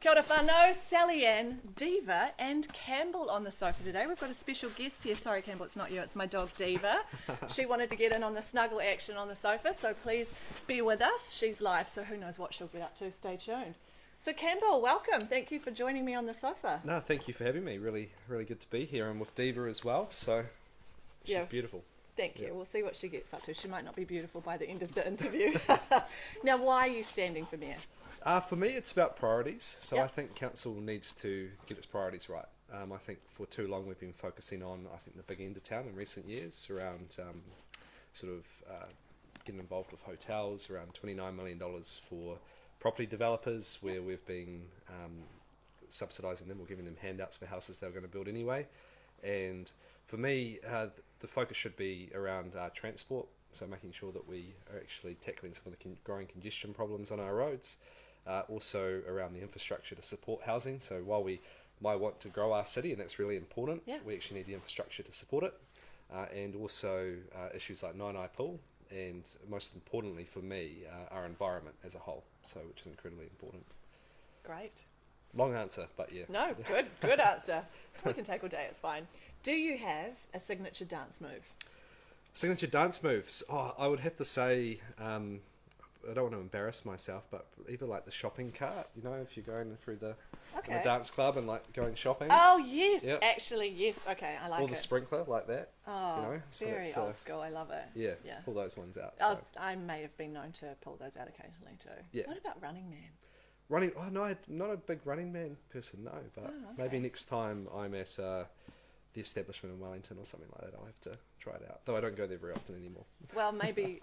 Kia ora whanau, Sally Ann, Diva and Campbell on the sofa today. We've got a special guest here. Sorry, Campbell, it's not you, it's my dog Diva. She wanted to get in on the snuggle action on the sofa, so please be with us. She's live, so who knows what she'll get up to. Stay tuned. So Campbell, welcome. Thank you for joining me on the sofa. No, thank you for having me. Really, really good to be here. I'm with Diva as well, so she's beautiful. Thank you. We'll see what she gets up to. She might not be beautiful by the end of the interview. Now, why are you standing for Mayor? For me, it's about priorities. So I think council needs to get its priorities right. I think for too long we've been focusing on, the big end of town in recent years around getting involved with hotels, around $29 million for property developers, where we've been subsidising them or giving them handouts for houses they were going to build anyway. And for me, the focus should be around transport, so making sure that we are actually tackling some of the growing congestion problems on our roads. Also around the infrastructure to support housing. So while we might want to grow our city, and that's really important, we actually need the infrastructure to support it. And also issues like Nine Eye Pool, and most importantly for me, our environment as a whole, so which is incredibly important. Great. Long answer, but yeah. No, good answer. We can take all day, it's fine. Do you have a signature dance move? Signature dance moves? Oh, I would have to say, I don't want to embarrass myself, but either like the shopping cart, you know, if you're going through the dance club and like going shopping. Oh yes, actually yes. Okay, I like it. Or the sprinkler like that. Oh, you know? So very old school. I love it. Yeah, pull those ones out. So. I may have been known to pull those out occasionally too. Yeah. What about Running Man? Running? Oh no, I'm not a big Running Man person, no. But maybe next time I'm at the establishment in Wellington or something like that, I'll have to try it out. Though I don't go there very often anymore. Well, maybe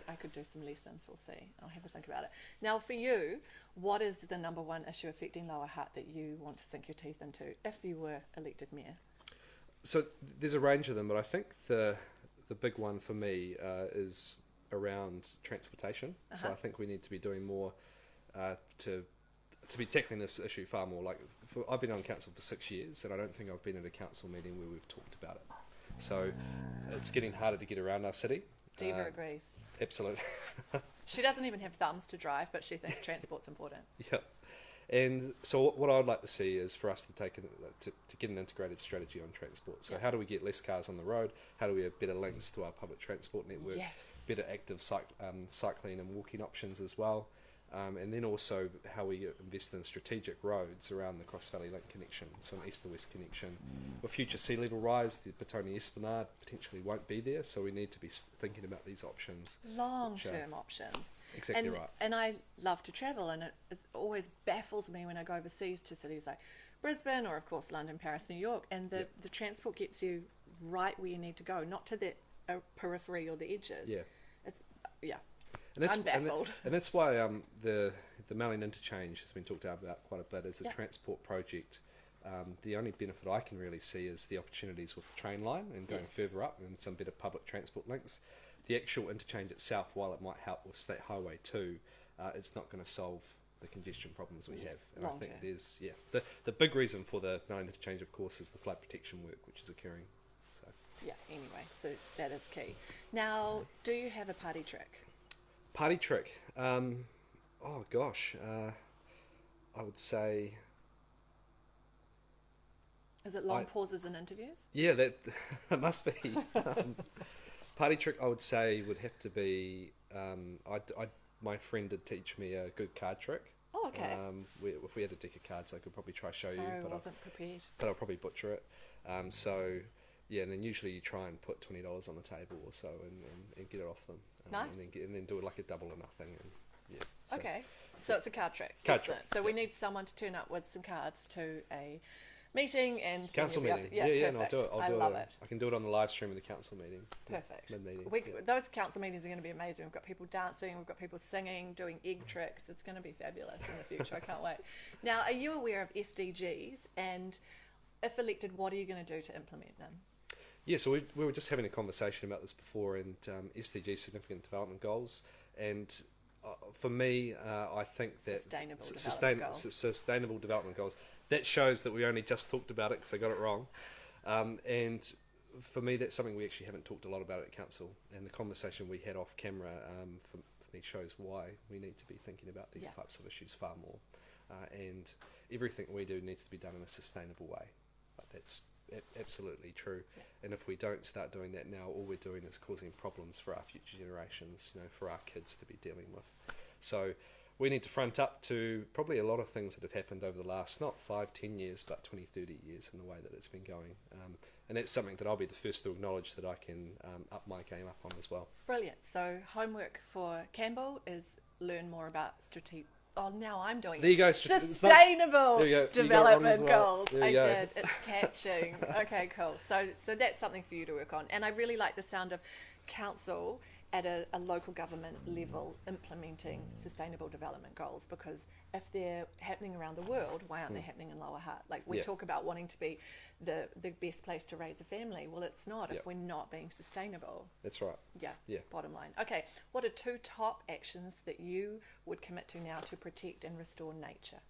I could do some lessons. We'll see. I'll have a think about it. Now, for you, what is the number one issue affecting Lower Hutt that you want to sink your teeth into if you were elected mayor? So there's a range of them, but I think the big one for me is around transportation. So I think we need to be doing more to be tackling this issue far more. Like I've been on council for 6 years, and I don't think I've been at a council meeting where we've talked about it. So it's getting harder to get around our city. Diva agrees. Absolutely. She doesn't even have thumbs to drive, but she thinks transport's important. Yeah. And so what I would like to see is for us to to get an integrated strategy on transport. So how do we get less cars on the road? How do we have better links to our public transport network? Yes. Better active cycling and walking options as well. And then also how we invest in strategic roads around the Cross Valley Link connection, so an east to west connection. With future sea level rise, the Petone Esplanade potentially won't be there, so we need to be thinking about these options. Long-term options. Exactly right. And I love to travel, and it always baffles me when I go overseas to cities like Brisbane or, of course, London, Paris, New York, and the transport gets you right where you need to go, not to the periphery or the edges. Yeah. And I'm baffled. And that's why the Malin interchange has been talked about quite a bit as a transport project. The only benefit I can really see is the opportunities with the train line and going further up and some better public transport links. The actual interchange itself, while it might help with State Highway 2, it's not going to solve the congestion problems we have. And I think there's, the big reason for the Malin interchange, of course, is the flood protection work which is occurring. So. Yeah, anyway, so that is key. Now, do you have a party trick? Party trick? Oh gosh, I would say... Is it long pauses in interviews? Yeah, that it must be. Party trick, I would say, would have to be... my friend did teach me a good card trick. Oh, okay. If we had a deck of cards, I could probably try show you. Sorry, I wasn't prepared. But I'll probably butcher it. And then usually you try and put $20 on the table or so and get it off them. Nice. And then do it like a double or nothing. And, okay. So it's a card trick. So we need someone to turn up with some cards to a meeting and... Council meeting. And I'll do it. I love it. I can do it on the live stream of the council meeting. Perfect. Mid-meeting. Those council meetings are going to be amazing. We've got people dancing, we've got people singing, doing egg tricks. It's going to be fabulous in the future. I can't wait. Now, are you aware of SDGs? And if elected, what are you going to do to implement them? Yeah, so we were just having a conversation about this before, and SDG, Significant Development Goals, and for me, I think that sustainable development goals, that shows that we only just talked about it because I got it wrong, and for me, that's something we actually haven't talked a lot about at council, and the conversation we had off camera for me shows why we need to be thinking about these types of issues far more. and everything we do needs to be done in a sustainable way. That's absolutely true. Yeah. And if we don't start doing that now, all we're doing is causing problems for our future generations, for our kids to be dealing with. So we need to front up to probably a lot of things that have happened over the last, not 5-10 years, but 20-30 years in the way that it's been going. And that's something that I'll be the first to acknowledge that I can up my game up on as well. Brilliant. So homework for Campbell is learn more about strategic. Oh, now I'm doing there you go. Sustainable development goals. I did. It's catching. Okay, cool. So that's something for you to work on. And I really like the sound of council at a local government level implementing sustainable development goals, because if they're happening around the world, why aren't they happening in Lower Hutt? Like we talk about wanting to be the best place to raise a family. Well, it's not if we're not being sustainable. That's right. Yeah. Bottom line. Okay, what are 2 top actions that you would commit to now to protect and restore nature?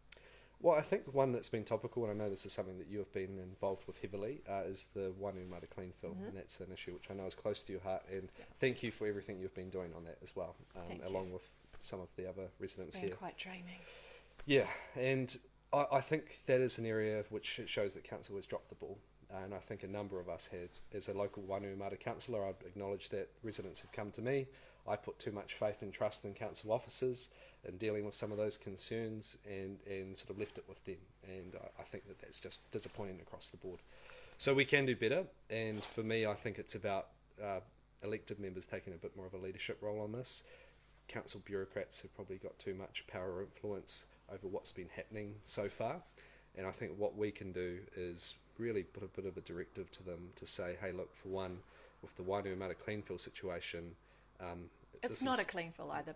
Well, I think one that's been topical, and I know this is something that you have been involved with heavily, is the Wainuiomata clean fill, and that's an issue which I know is close to your heart, and thank you for everything you've been doing on that as well, along with some of the other residents here. It's been quite draining. Yeah, and I think that is an area which shows that council has dropped the ball, and I think a number of us had. As a local Wainuiomata councillor, I'd acknowledge that residents have come to me. I put too much faith and trust in council officers in dealing with some of those concerns, and sort of left it with them. And I think that's just disappointing across the board. So we can do better, and for me, I think it's about elected members taking a bit more of a leadership role on this. Council bureaucrats have probably got too much power or influence over what's been happening so far, and I think what we can do is really put a bit of a directive to them to say, hey, look, for one, with the Wainuiomata clean fill situation, it's not a clean fill either.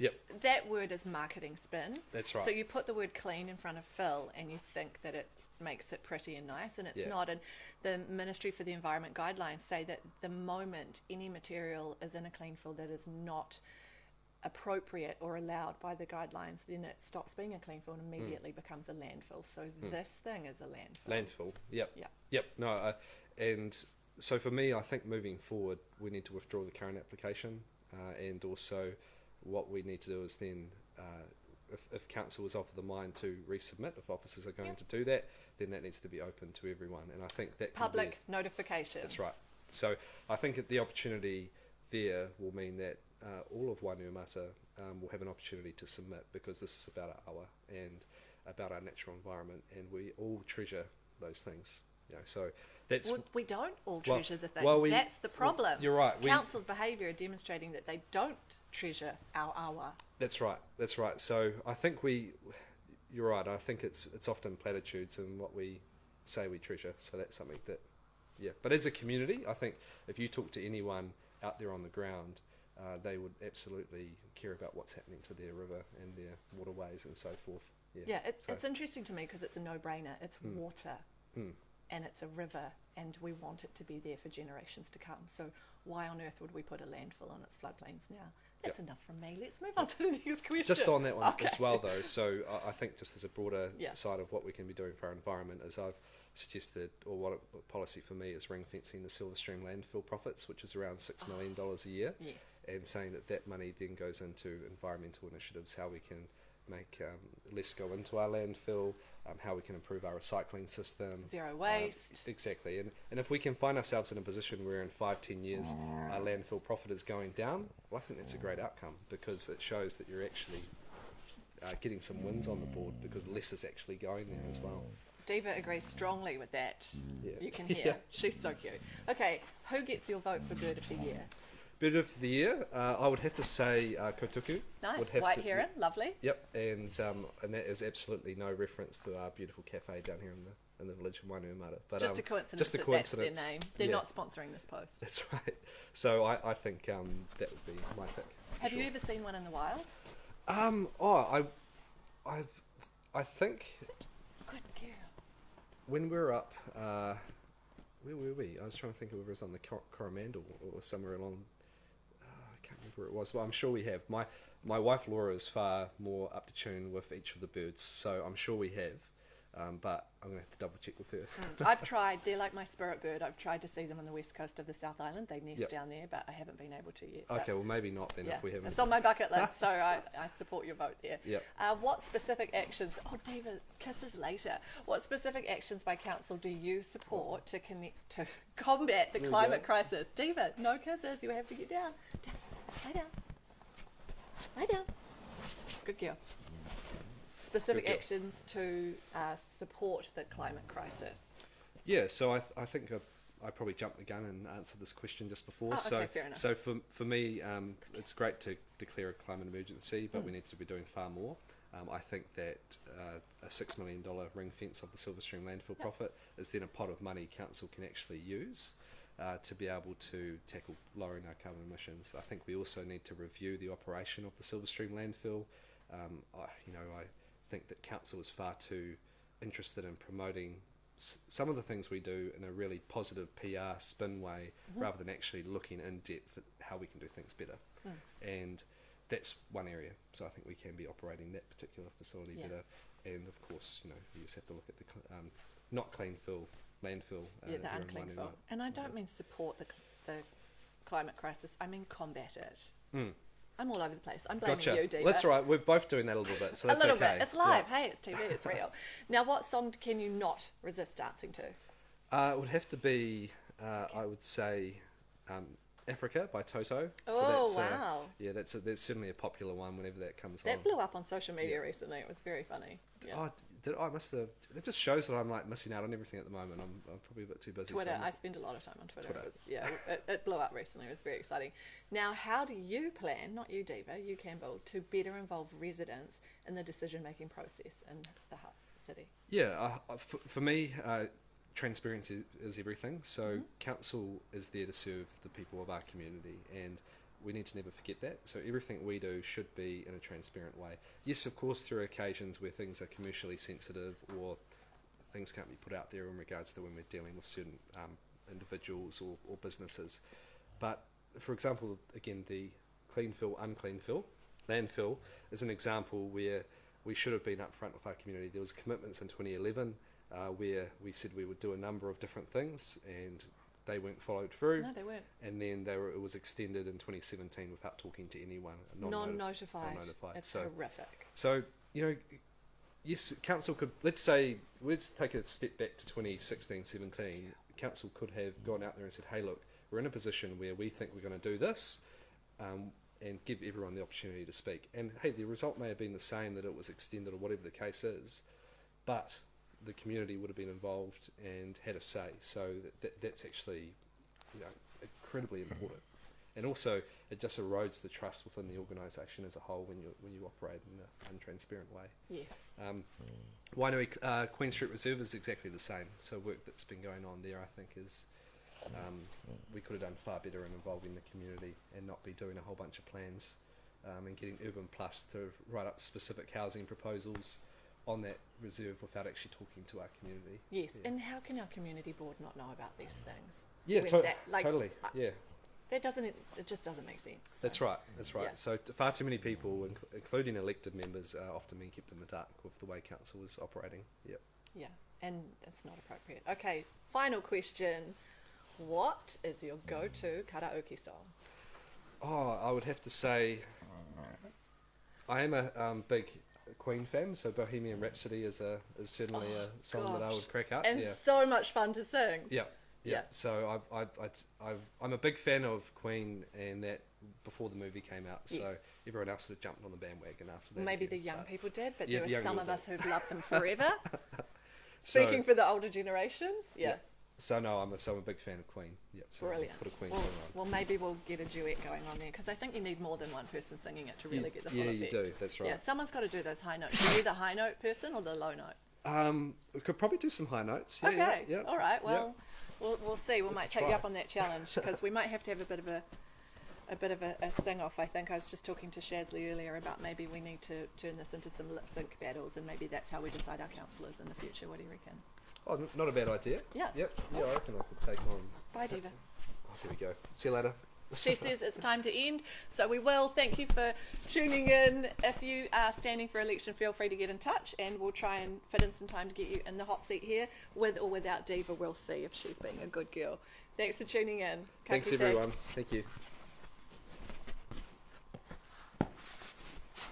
Yep. That word is marketing spin. That's right. So you put the word clean in front of fill and you think that it makes it pretty and nice, and it's not. And the Ministry for the Environment guidelines say that the moment any material is in a clean fill that is not appropriate or allowed by the guidelines, then it stops being a clean fill and immediately becomes a landfill. So this thing is a landfill. Landfill, yep. No, and so for me, I think moving forward, we need to withdraw the current application, and also what we need to do is then, if council is of the mind to resubmit, if officers are going to do that, then that needs to be open to everyone. And I think that public notification. That's right. So I think that the opportunity there will mean that all of Wainuiomata will have an opportunity to submit, because this is about our awa and about our natural environment, and we all treasure those things. So that's we don't all treasure the things. That's the problem. You're right. Council's behaviour are demonstrating that they don't treasure our awa. That's right. So I think you're right. I think it's often platitudes in what we say we treasure. So that's something that, But as a community, I think if you talk to anyone out there on the ground, they would absolutely care about what's happening to their river and their waterways and so forth. It's interesting to me because it's a no-brainer. It's water, and it's a river, and we want it to be there for generations to come. So why on earth would we put a landfill on its floodplains now? That's enough from me. Let's move on to the next question. Just on that one as well, though. So I think just as a broader side of what we can be doing for our environment, is I've suggested, or what policy for me is ring fencing the Silver Stream landfill profits, which is around $6 million a year, and saying that money then goes into environmental initiatives, how we can make less go into our landfill, how we can improve our recycling system, zero waste, exactly, and if we can find ourselves in a position where in 5-10 years our landfill profit is going down, well, I think that's a great outcome, because it shows that you're actually getting some wins on the board, because less is actually going there as well. Diva agrees strongly with that. You can hear. She's so cute. Okay, who gets your vote for Bird of the Year? Bird of the Year, I would have to say Kotuku. Nice, white heron, lovely. Yep, and that is absolutely no reference to our beautiful cafe down here in the village of Wainuiomata. But just a coincidence. That's their name. They're not sponsoring this post. That's right. So I think that would be my pick. Have you ever seen one in the wild? I think. Good girl. When we were up, where were we? I was trying to think of whether it was on the Coromandel or somewhere along. I can't remember where it was, but I'm sure we have. My wife Laura is far more up to tune with each of the birds, so I'm sure we have. but I'm going to have to double check with her. I've tried. They're like my spirit bird. I've tried to see them on the west coast of the South Island. They nest down there, but I haven't been able to yet. Okay, well maybe not then if we haven't. It's on my bucket list, so I support your vote there. Yep. What specific actions? Oh, David, kisses later. What specific actions by council do you support to combat the climate crisis? David, no kisses. You have to get down. Lie down. Lie down. Good girl. Specific actions to support the climate crisis. Yeah, so I think I probably jumped the gun and answered this question just before. Fair enough. So for me, it's great to declare a climate emergency, but we need to be doing far more. I think that a $6 million ring fence of the Silverstream landfill profit is then a pot of money council can actually use to be able to tackle lowering our carbon emissions. I think we also need to review the operation of the Silverstream landfill. I think that council is far too interested in promoting some of the things we do in a really positive PR spin way, rather than actually looking in depth at how we can do things better. And that's one area. So I think we can be operating that particular facility better. And of course, you just have to look at the not clean fill landfill. The unclean fill. And I don't mean support the climate crisis. I mean combat it. I'm all over the place. I'm blaming you, Diva. That's right. We're both doing that a little bit, so that's a little okay. bit. It's live. Hey, it's TV. It's real. Now, what song can you not resist dancing to? It would have to be, I would say, Africa by Toto. Oh, wow. That's certainly a popular one whenever that comes on. That blew up on social media recently. It was very funny. Yeah. I must have. It just shows that I'm like missing out on everything at the moment. I'm probably a bit too busy. Twitter. I spend a lot of time on Twitter. It blew up recently. It was very exciting. Now, how do you plan, not you, Diva, you, Campbell, to better involve residents in the decision-making process in the city? Yeah, for me, transparency is everything. So council is there to serve the people of our community, and we need to never forget that. So everything we do should be in a transparent way. Yes, of course, there are occasions where things are commercially sensitive or things can't be put out there in regards to when we're dealing with certain individuals or businesses. But, for example, again, the clean fill, unclean fill, landfill is an example where we should have been upfront with our community. There was commitments in 2011 where we said we would do a number of different things, and they weren't followed through. No, they weren't. And then it was extended in 2017 without talking to anyone. Non-notified. It's so horrific. So, yes, council could, let's take a step back to 2016, 17. Council could have gone out there and said, hey, look, we're in a position where we think we're going to do this, and give everyone the opportunity to speak. And, hey, the result may have been the same, that it was extended or whatever the case is, but the community would have been involved and had a say. So that's actually incredibly important. And also, it just erodes the trust within the organisation as a whole when you operate in an untransparent way. Yes. Winery Queen Street Reserve is exactly the same. So work that's been going on there, I think, is we could have done far better in involving the community and not be doing a whole bunch of plans and getting Urban Plus to write up specific housing proposals on that reserve without actually talking to our community. Yes, and how can our community board not know about these things? Yeah, totally. Yeah. It just doesn't make sense. So. That's right. Yeah. So far too many people, including elected members, are often being kept in the dark with the way council is operating. Yep. Yeah, and it's not appropriate. Okay, final question. What is your go-to karaoke song? Oh, I would have to say I am a big Queen fan, so Bohemian Rhapsody is certainly a song that I would crack up. And so much fun to sing. Yeah. So I'm a big fan of Queen, and that before the movie came out. So everyone else sort of jumped on the bandwagon after that. Maybe again, the young people did, but there were some of us who've loved them forever. Speaking for the older generations, yeah. So no, I'm a big fan of Queen. Yep. So brilliant. Put a Queen song on. Well, maybe we'll get a duet going on there, because I think you need more than one person singing it to really get the full effect. Yeah, you do. That's right. Yeah, someone's got to do those high notes. Are you the high note person or the low note? We could probably do some high notes. Yeah, okay. Yeah. All right. Well, we'll see. We might take you up on that challenge, because we might have to have a bit of a sing off. I think I was just talking to Shazly earlier about maybe we need to turn this into some lip sync battles, and maybe that's how we decide our councillors in the future. What do you reckon? Oh, not a bad idea. Yeah. Yep. Yeah, I reckon I could take on. Bye, Diva. Oh, here we go. See you later. She says it's time to end. So we will. Thank you for tuning in. If you are standing for election, feel free to get in touch and we'll try and fit in some time to get you in the hot seat here, with or without Diva. We'll see if she's being a good girl. Thanks for tuning in. Thanks, everyone. Thank you.